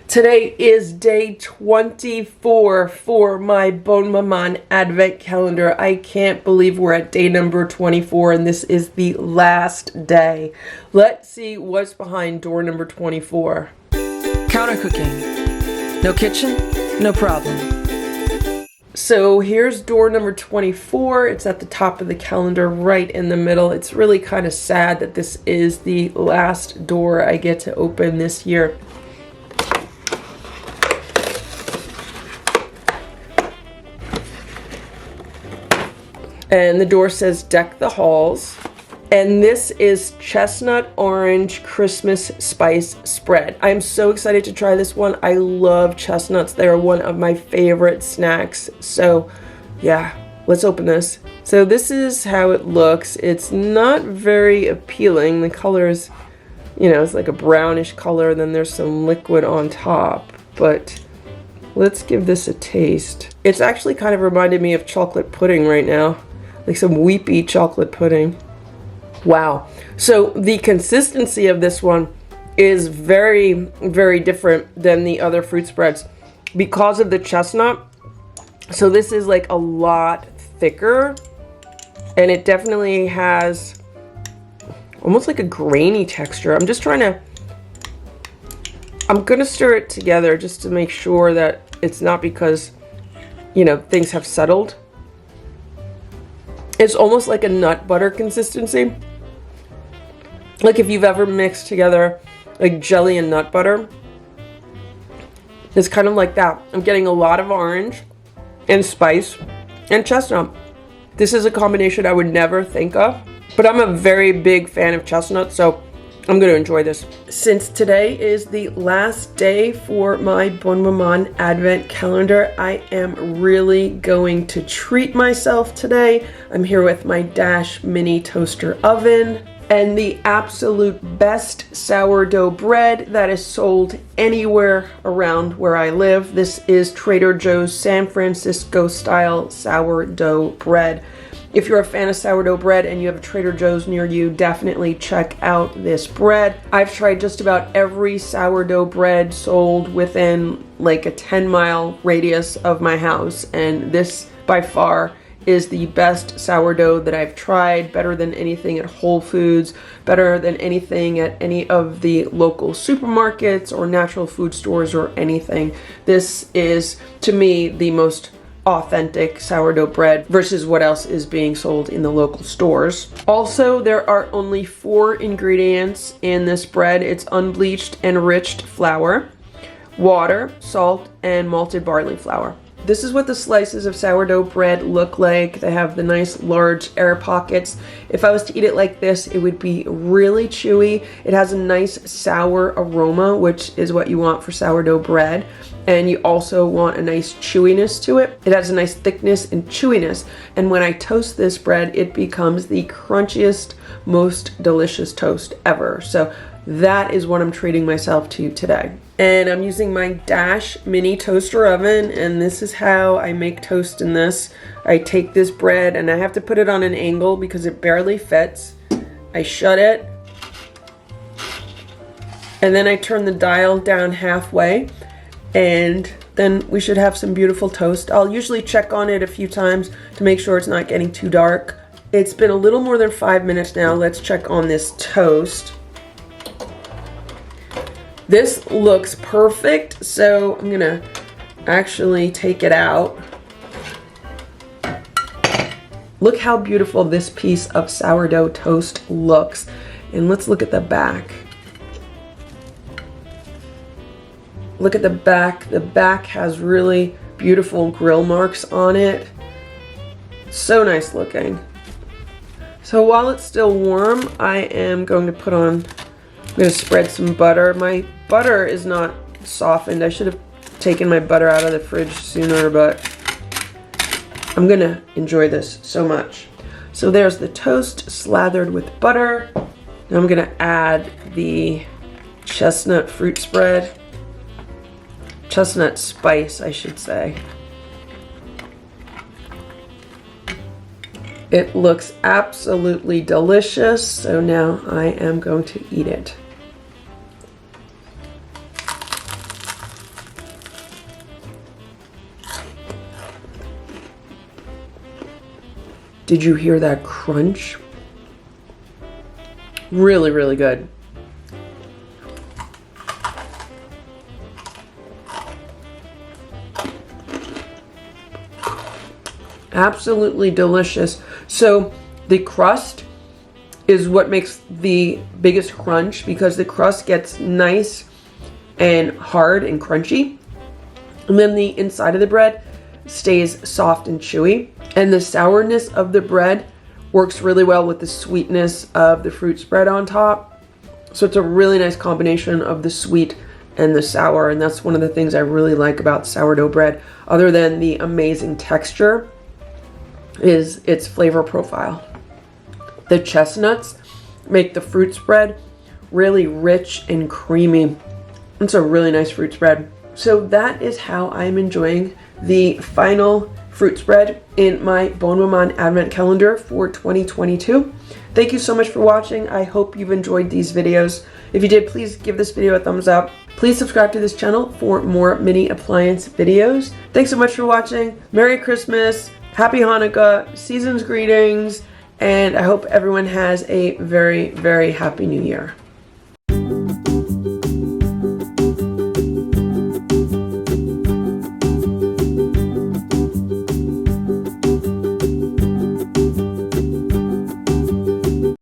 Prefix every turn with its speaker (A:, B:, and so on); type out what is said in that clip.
A: Today is day 24 for my Bonne Maman Advent Calendar. I can't believe we're at day number 24 and this is the last day. Let's see what's behind door number 24.
B: Counter cooking. No kitchen, no problem.
A: So here's door number 24. It's at the top of the calendar, right in the middle. It's really kind of sad that this is the last door I get to open this year. And the door says deck the halls. And this is Chestnut Orange Christmas Spice Spread. I'm so excited to try this one. I love chestnuts. They're one of my favorite snacks. So yeah, let's open this. So this is how it looks. It's not very appealing. The color is, it's like a brownish color. Then there's some liquid on top. But let's give this a taste. It's actually kind of reminded me of chocolate pudding right now. Like some weepy chocolate pudding. Wow. So the consistency of this one is very, very different than the other fruit spreads because of the chestnut. So this is like a lot thicker and it definitely has almost like a grainy texture. I'm gonna stir it together just to make sure that it's not because, things have settled. It's almost like a nut butter consistency. Like if you've ever mixed together like jelly and nut butter. It's kind of like that. I'm getting a lot of orange and spice and chestnut. This is a combination I would never think of, but I'm a very big fan of chestnut, so I'm going to enjoy this. Since today is the last day for my Bonne Maman Advent Calendar, I am really going to treat myself today. I'm here with my Dash mini toaster oven and the absolute best sourdough bread that is sold anywhere around where I live. This is Trader Joe's San Francisco style sourdough bread. If you're a fan of sourdough bread and you have a Trader Joe's near you, definitely check out this bread. I've tried just about every sourdough bread sold within like a 10-mile radius of my house, and this by far is the best sourdough that I've tried. Better than anything at Whole Foods, better than anything at any of the local supermarkets or natural food stores or anything. This is, to me, the most authentic sourdough bread versus what else is being sold in the local stores. Also, there are only 4 ingredients in this bread. It's unbleached enriched flour, water, salt, and malted barley flour. This is what the slices of sourdough bread look like. They have the nice large air pockets. If I was to eat it like this, it would be really chewy. It has a nice sour aroma, which is what you want for sourdough bread. And you also want a nice chewiness to it. It has a nice thickness and chewiness. And when I toast this bread, it becomes the crunchiest, most delicious toast ever. So that is what I'm treating myself to today. And I'm using my Dash mini toaster oven, and this is how I make toast in this. I take this bread and I have to put it on an angle because it barely fits. I shut it, and then I turn the dial down halfway, and then we should have some beautiful toast. I'll usually check on it a few times to make sure it's not getting too dark. It's been a little more than 5 minutes now. Let's check on this toast. This looks perfect, so I'm gonna actually take it out. Look how beautiful this piece of sourdough toast looks. And let's look at the back. Look at the back. The back has really beautiful grill marks on it. So nice looking. So while it's still warm, I am going to I'm going to spread some butter. My butter is not softened. I should have taken my butter out of the fridge sooner, but I'm going to enjoy this so much. So there's the toast slathered with butter. Now I'm going to add the chestnut fruit spread. Chestnut spice, I should say. It looks absolutely delicious, so now I am going to eat it. Did you hear that crunch? Really, really good. Absolutely delicious. So the crust is what makes the biggest crunch, because the crust gets nice and hard and crunchy, and then the inside of the bread stays soft and chewy, and the sourness of the bread works really well with the sweetness of the fruit spread on top. So it's a really nice combination of the sweet and the sour, and that's one of the things I really like about sourdough bread, other than the amazing texture, is its flavor profile. The chestnuts make the fruit spread really rich and creamy. It's a really nice fruit spread. So that is how I'm enjoying the final fruit spread in my Bonne Maman Advent Calendar for 2022. Thank you so much for watching. I hope you've enjoyed these videos. If you did, please give this video a thumbs up. Please subscribe to this channel for more mini appliance videos. Thanks so much for watching. Merry Christmas, Happy Hanukkah, season's greetings, and I hope everyone has a very, very happy new year.